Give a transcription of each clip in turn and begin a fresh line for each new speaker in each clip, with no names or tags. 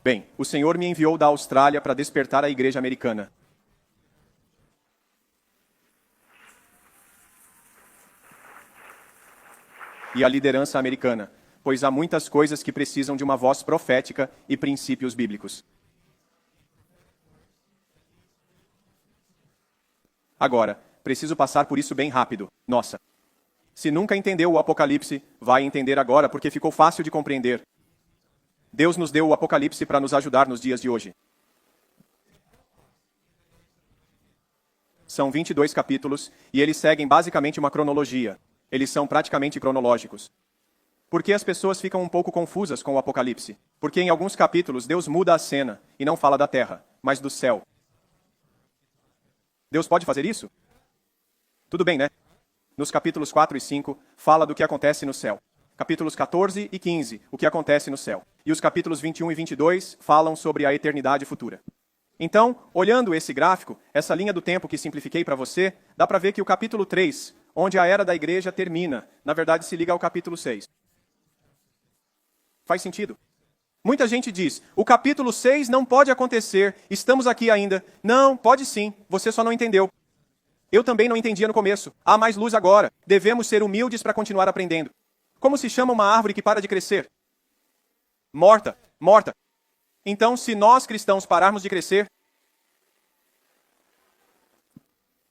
Bem, o Senhor me enviou da Austrália para despertar a igreja americana. E a liderança americana, pois há muitas coisas que precisam de uma voz profética e princípios bíblicos. Agora, preciso passar por isso bem rápido. Nossa. Se nunca entendeu o Apocalipse, vai entender agora porque ficou fácil de compreender. Deus nos deu o Apocalipse para nos ajudar nos dias de hoje. São 22 capítulos e eles seguem basicamente uma cronologia. Eles são praticamente cronológicos. Por que as pessoas ficam um pouco confusas com o Apocalipse? Porque em alguns capítulos Deus muda a cena e não fala da terra, mas do céu. Deus pode fazer isso? Tudo bem, né? Nos capítulos 4 e 5, fala do que acontece no céu. Capítulos 14 e 15, o que acontece no céu. E os capítulos 21 e 22 falam sobre a eternidade futura. Então, olhando esse gráfico, essa linha do tempo que simplifiquei para você, dá para ver que o capítulo 3, onde a era da igreja termina, na verdade se liga ao capítulo 6. Faz sentido? Muita gente diz, o capítulo 6 não pode acontecer, estamos aqui ainda. Não, pode sim, você só não entendeu. Eu também não entendia no começo. Há mais luz agora. Devemos ser humildes para continuar aprendendo. Como se chama uma árvore que para de crescer? Morta. Morta. Então, se nós cristãos pararmos de crescer,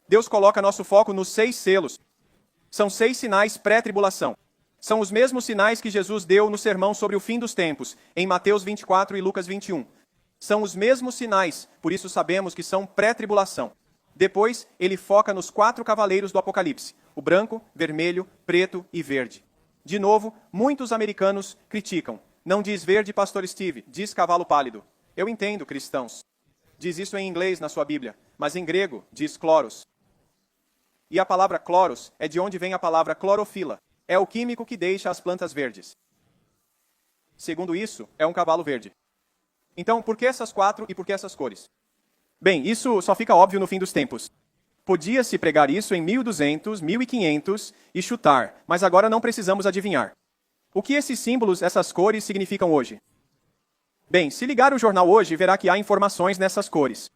Deus coloca nosso foco nos 6 selos. São 6 sinais pré-tribulação. São os mesmos sinais que Jesus deu no sermão sobre o fim dos tempos, em Mateus 24 e Lucas 21. São os mesmos sinais, por isso sabemos que são pré-tribulação. Depois, ele foca nos 4 cavaleiros do Apocalipse, o branco, vermelho, preto e verde. De novo, muitos americanos criticam. Não diz verde, pastor Steve, diz cavalo pálido. Eu entendo, cristãos. Diz isso em inglês na sua Bíblia, mas em grego diz cloros. E a palavra cloros é de onde vem a palavra clorofila. É o químico que deixa as plantas verdes. Segundo isso, é um cavalo verde. Então, por que essas 4 e por que essas cores? Bem, isso só fica óbvio no fim dos tempos. Podia-se pregar isso em 1200, 1500 e chutar, mas agora não precisamos adivinhar. O que esses símbolos, essas cores, significam hoje? Bem, se ligar o jornal hoje, verá que há informações nessas cores.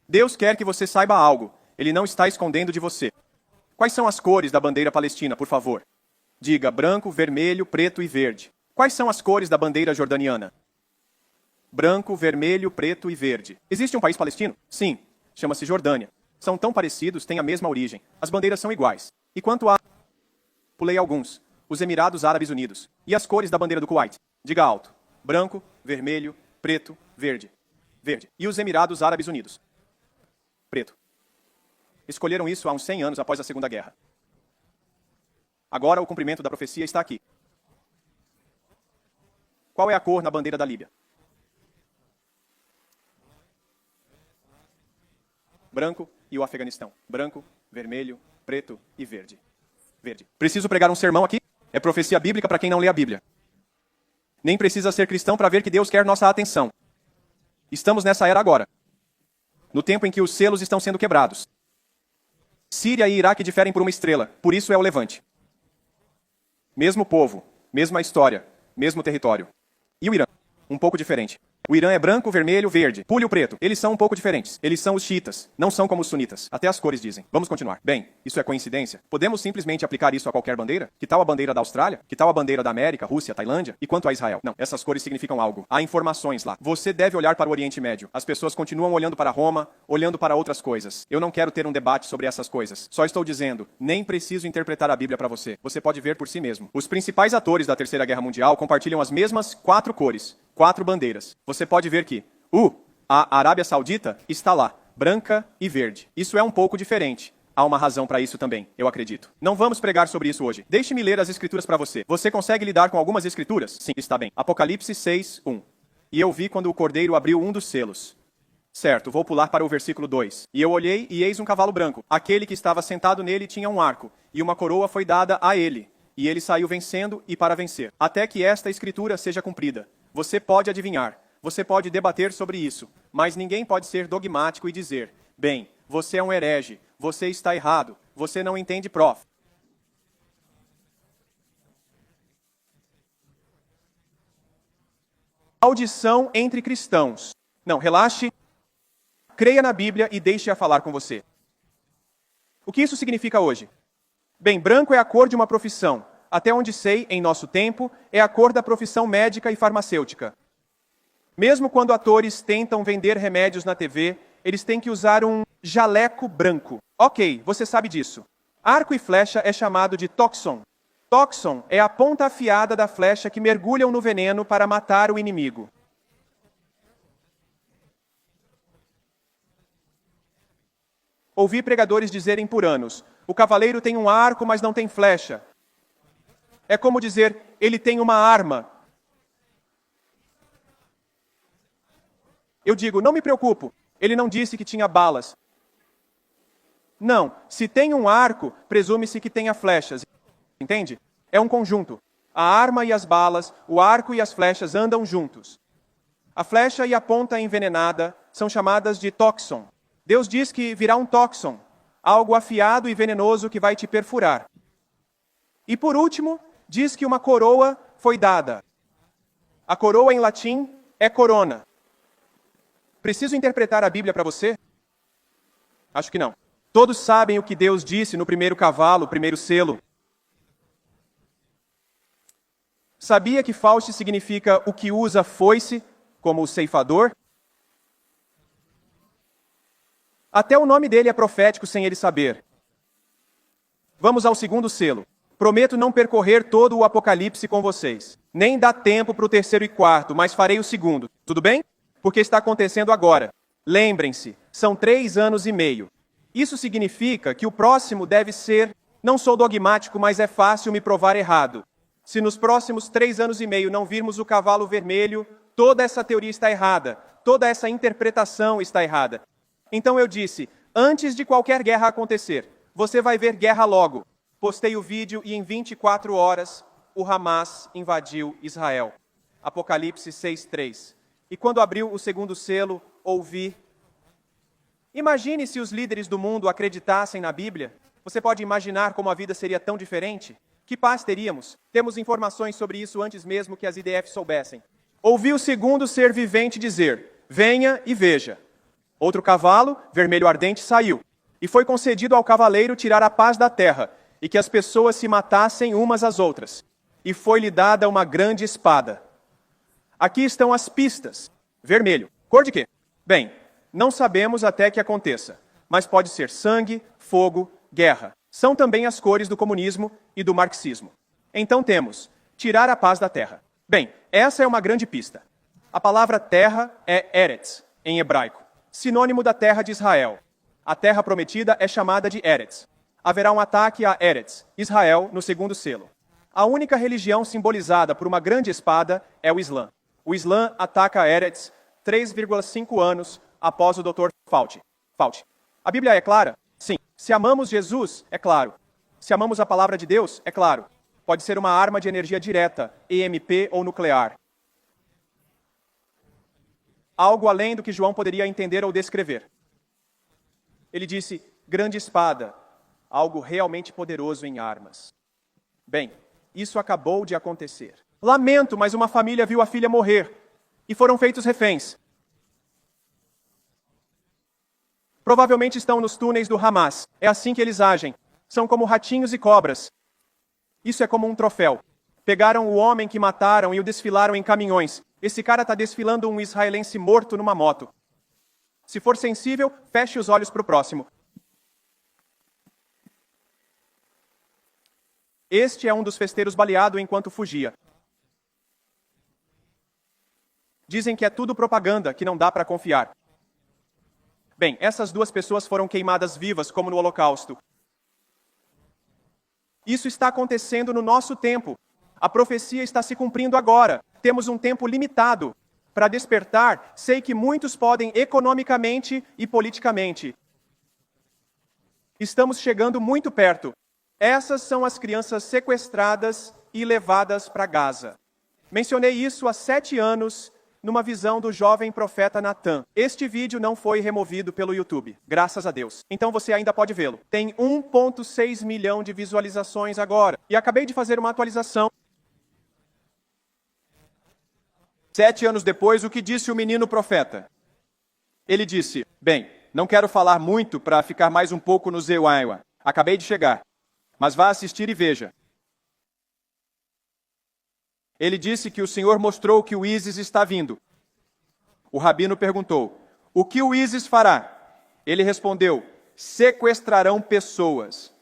Deus quer que você saiba algo. Ele não está escondendo de você. Quais são as cores da bandeira palestina, por favor? Diga branco, vermelho, preto e verde. Quais são as cores da bandeira jordaniana? Branco, vermelho, preto e verde. Existe um país palestino? Sim. Chama-se Jordânia. São tão parecidos, têm a mesma origem. As bandeiras são iguais. E quanto a... Pulei alguns. Os Emirados Árabes Unidos. E as cores da bandeira do Kuwait? Diga alto. Branco, vermelho, preto, verde. Verde. E os Emirados Árabes Unidos? Preto. Escolheram isso há uns 100 anos após a Segunda Guerra. Agora o cumprimento da profecia está aqui. Qual é a cor na bandeira da Líbia? Branco e o Afeganistão. Branco, vermelho, preto e verde. Verde. Preciso pregar um sermão aqui? É profecia bíblica para quem não lê a Bíblia. Nem precisa ser cristão para ver que Deus quer nossa atenção. Estamos nessa era agora. No tempo em que os selos estão sendo quebrados. Síria e Iraque diferem por uma estrela, por isso é o Levante. Mesmo povo, mesma história, mesmo território. E o Irã? Um pouco diferente. O Irã é branco, vermelho, verde. Pule o preto. Eles são um pouco diferentes. Eles são os xiitas. Não são como os sunitas. Até as cores dizem. Vamos continuar. Bem, isso é coincidência? Podemos simplesmente aplicar isso a qualquer bandeira? Que tal a bandeira da Austrália? Que tal a bandeira da América, Rússia, Tailândia? E quanto a Israel? Não, essas cores significam algo. Há informações lá. Você deve olhar para o Oriente Médio. As pessoas continuam olhando para Roma, olhando para outras coisas. Eu não quero ter um debate sobre essas coisas. Só estou dizendo, nem preciso interpretar a Bíblia para você. Você pode ver por si mesmo. Os principais atores da Terceira Guerra Mundial compartilham as mesmas 4 cores, 4 bandeiras. Você pode ver que a Arábia Saudita está lá, branca e verde. Isso é um pouco diferente. Há uma razão para isso também, eu acredito. Não vamos pregar sobre isso hoje. Deixe-me ler as escrituras para você. Você consegue lidar com algumas escrituras? Sim, está bem. Apocalipse 6, 1. E eu vi quando o cordeiro abriu um dos selos. Certo, vou pular para o versículo 2. E eu olhei e eis um cavalo branco. Aquele que estava sentado nele tinha um arco, e uma coroa foi dada a ele. E ele saiu vencendo e para vencer. Até que esta escritura seja cumprida. Você pode adivinhar. Você pode debater sobre isso, mas ninguém pode ser dogmático e dizer, bem, você é um herege, você está errado, você não entende, prof. audição entre cristãos. Não, relaxe, creia na Bíblia e deixe-a falar com você. O que isso significa hoje? Bem, branco é a cor de uma profissão. Até onde sei, em nosso tempo, é a cor da profissão médica e farmacêutica. Mesmo quando atores tentam vender remédios na TV, eles têm que usar um jaleco branco. Ok, você sabe disso. Arco e flecha é chamado de toxon. Toxon é a ponta afiada da flecha que mergulham no veneno para matar o inimigo. Ouvi pregadores dizerem por anos, o cavaleiro tem um arco, mas não tem flecha. É como dizer, ele tem uma arma. Eu digo, não me preocupo, ele não disse que tinha balas. Não, se tem um arco, presume-se que tenha flechas. Entende? É um conjunto. A arma e as balas, o arco e as flechas andam juntos. A flecha e a ponta envenenada são chamadas de toxon. Deus diz que virá um toxon, algo afiado e venenoso que vai te perfurar. E por último, diz que uma coroa foi dada. A coroa em latim é corona. Preciso interpretar a Bíblia para você? Acho que não. Todos sabem o que Deus disse no primeiro cavalo, o primeiro selo. Sabia que Fauste significa o que usa foice, como o ceifador? Até o nome dele é profético sem ele saber. Vamos ao segundo selo. Prometo não percorrer todo o Apocalipse com vocês. Nem dá tempo para o terceiro e quarto, mas farei o segundo. Tudo bem? Porque está acontecendo agora. Lembrem-se, são 3 anos e meio. Isso significa que o próximo deve ser... Não sou dogmático, mas é fácil me provar errado. Se nos próximos 3 anos e meio não virmos o cavalo vermelho, toda essa teoria está errada. Toda essa interpretação está errada. Então eu disse, antes de qualquer guerra acontecer, você vai ver guerra logo. Postei o vídeo e em 24 horas, o Hamas invadiu Israel. Apocalipse 6:3. E quando abriu o segundo selo, ouvi... Imagine se os líderes do mundo acreditassem na Bíblia. Você pode imaginar como a vida seria tão diferente? Que paz teríamos? Temos informações sobre isso antes mesmo que as IDF soubessem. Ouvi o segundo ser vivente dizer, venha e veja. Outro cavalo, vermelho ardente, saiu. E foi concedido ao cavaleiro tirar a paz da terra, e que as pessoas se matassem umas às outras. E foi-lhe dada uma grande espada. Aqui estão as pistas. Vermelho. Cor de quê? Bem, não sabemos até que aconteça. Mas pode ser sangue, fogo, guerra. São também as cores do comunismo e do marxismo. Então temos, tirar a paz da terra. Bem, essa é uma grande pista. A palavra terra é Eretz, em hebraico. Sinônimo da terra de Israel. A terra prometida é chamada de Eretz. Haverá um ataque a Eretz, Israel, no segundo selo. A única religião simbolizada por uma grande espada é o Islã. O Islã ataca Eretz 3,5 anos após o Dr. Fauci. A Bíblia é clara? Sim. Se amamos Jesus, é claro. Se amamos a palavra de Deus, é claro. Pode ser uma arma de energia direta, EMP ou nuclear. Algo além do que João poderia entender ou descrever. Ele disse, grande espada, algo realmente poderoso em armas. Bem, isso acabou de acontecer. Lamento, mas uma família viu a filha morrer e foram feitos reféns. Provavelmente estão nos túneis do Hamas. É assim que eles agem. São como ratinhos e cobras. Isso é como um troféu. Pegaram o homem que mataram e o desfilaram em caminhões. Esse cara está desfilando um israelense morto numa moto. Se for sensível, feche os olhos para o próximo. Este é um dos festeiros baleado enquanto fugia. Dizem que é tudo propaganda, que não dá para confiar. Bem, essas 2 pessoas foram queimadas vivas, como no Holocausto. Isso está acontecendo no nosso tempo. A profecia está se cumprindo agora. Temos um tempo limitado. Para despertar, sei que muitos podem economicamente e politicamente. Estamos chegando muito perto. Essas são as crianças sequestradas e levadas para Gaza. Mencionei isso há 7 anos, numa visão do jovem profeta Natan. Este vídeo não foi removido pelo YouTube, graças a Deus. Então você ainda pode vê-lo. Tem 1,6 milhão de visualizações agora. E acabei de fazer uma atualização. 7 anos depois, o que disse o menino profeta? Ele disse, bem, não quero falar muito para ficar mais um pouco no Zewaiwa. Acabei de chegar, mas vá assistir e veja. Ele disse que o Senhor mostrou que o ISIS está vindo. O rabino perguntou, o que o ISIS fará? Ele respondeu, sequestrarão pessoas.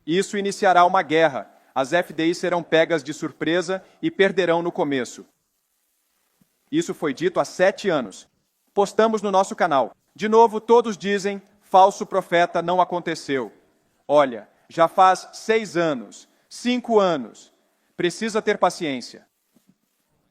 Isso iniciará uma guerra. As FDIs serão pegas de surpresa e perderão no começo. Isso foi dito há 7 anos. Postamos no nosso canal. De novo, todos dizem, falso profeta, não aconteceu. Olha, já faz 6 anos, 5 anos. Precisa ter paciência.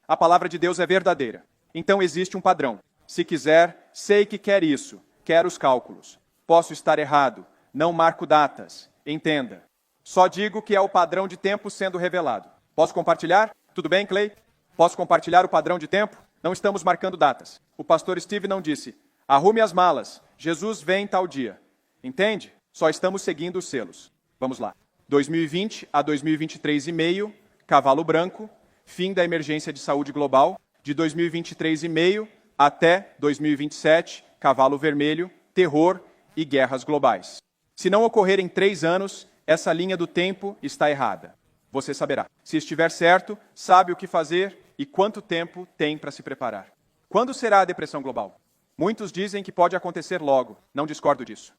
A palavra de Deus é verdadeira. Então existe um padrão. Se quiser, sei que quer isso. Quer os cálculos. Posso estar errado. Não marco datas. Entenda. Só digo que é o padrão de tempo sendo revelado. Posso compartilhar? Tudo bem, Clay? Posso compartilhar o padrão de tempo? Não estamos marcando datas. O pastor Steve não disse, arrume as malas, Jesus vem tal dia. Entende? Só estamos seguindo os selos. Vamos lá. 2020 a 2023 e meio, cavalo branco, fim da emergência de saúde global. De 2023 e meio até 2027, cavalo vermelho, terror e guerras globais. Se não ocorrer em 3 anos, essa linha do tempo está errada. Você saberá. Se estiver certo, sabe o que fazer e quanto tempo tem para se preparar. Quando será a depressão global? Muitos dizem que pode acontecer logo. Não discordo disso.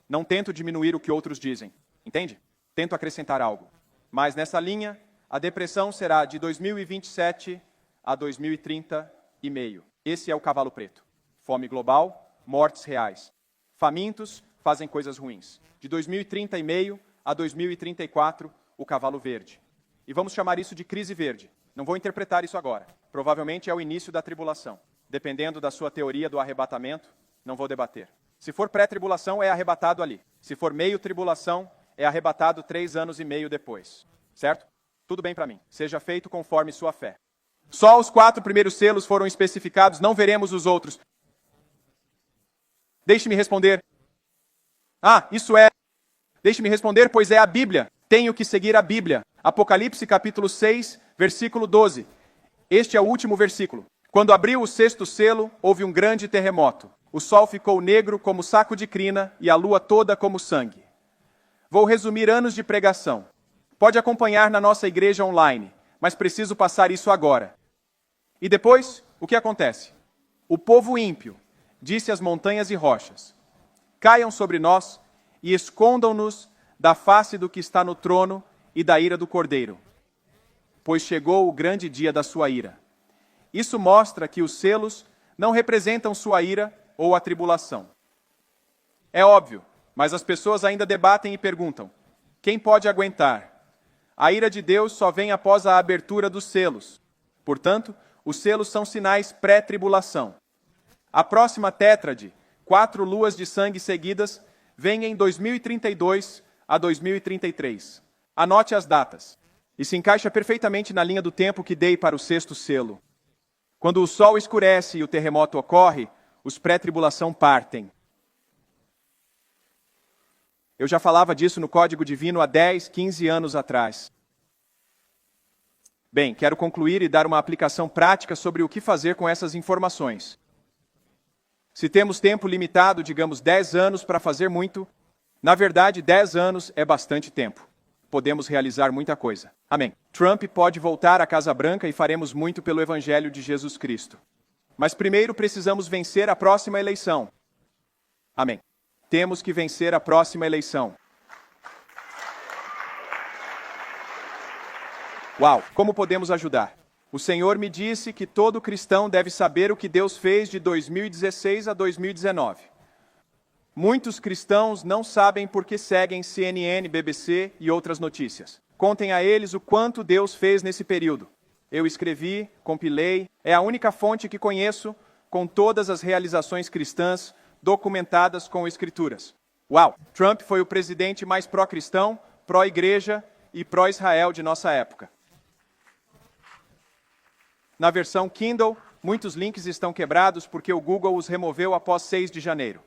Não tento diminuir o que outros dizem. Entende? Tento acrescentar algo. Mas nessa linha, a depressão será de 2027 a 2030 e meio. Esse é o cavalo preto. Fome global, mortes reais. Famintos fazem coisas ruins. De 2030 e meio a 2034, o cavalo verde. E vamos chamar isso de crise verde. Não vou interpretar isso agora. Provavelmente é o início da tribulação. Dependendo da sua teoria do arrebatamento, não vou debater. Se for pré-tribulação, é arrebatado ali. Se for meio tribulação, é arrebatado 3 anos e meio depois. Certo? Tudo bem para mim. Seja feito conforme sua fé. Só os 4 primeiros selos foram especificados, não veremos os outros. Deixe-me responder. Deixe-me responder, pois é a Bíblia. Tenho que seguir a Bíblia. Apocalipse capítulo 6, versículo 12. Este é o último versículo. Quando abriu o 6º selo, houve um grande terremoto. O sol ficou negro como saco de crina e a lua toda como sangue. Vou resumir anos de pregação. Pode acompanhar na nossa igreja online, mas preciso passar isso agora. E depois, o que acontece? O povo ímpio disse às montanhas e rochas, caiam sobre nós e escondam-nos da face do que está no trono e da ira do Cordeiro, pois chegou o grande dia da sua ira. Isso mostra que os selos não representam sua ira ou a tribulação. É óbvio, mas as pessoas ainda debatem e perguntam, quem pode aguentar? A ira de Deus só vem após a abertura dos selos. Portanto, os selos são sinais pré-tribulação. A próxima tétrade, 4 luas de sangue seguidas, vem em 2032 a 2033. Anote as datas. E se encaixa perfeitamente na linha do tempo que dei para o 6º selo. Quando o sol escurece e o terremoto ocorre, os pré-tribulação partem. Eu já falava disso no Código Divino há 10, 15 anos atrás. Bem, quero concluir e dar uma aplicação prática sobre o que fazer com essas informações. Se temos tempo limitado, digamos 10 anos para fazer muito, na verdade 10 anos é bastante tempo. Podemos realizar muita coisa. Amém. Trump pode voltar à Casa Branca e faremos muito pelo Evangelho de Jesus Cristo. Mas primeiro precisamos vencer a próxima eleição. Amém. Temos que vencer a próxima eleição. Uau! Como podemos ajudar? O Senhor me disse que todo cristão deve saber o que Deus fez de 2016 a 2019. Muitos cristãos não sabem porque seguem CNN, BBC e outras notícias. Contem a eles o quanto Deus fez nesse período. Eu escrevi, compilei, é a única fonte que conheço com todas as realizações cristãs documentadas com escrituras. Uau! Trump foi o presidente mais pró-cristão, pró-igreja e pró-Israel de nossa época. Na versão Kindle, muitos links estão quebrados porque o Google os removeu após 6 de janeiro.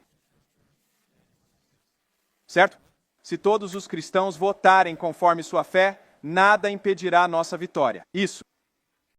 Certo? Se todos os cristãos votarem conforme sua fé, nada impedirá a nossa vitória. Isso.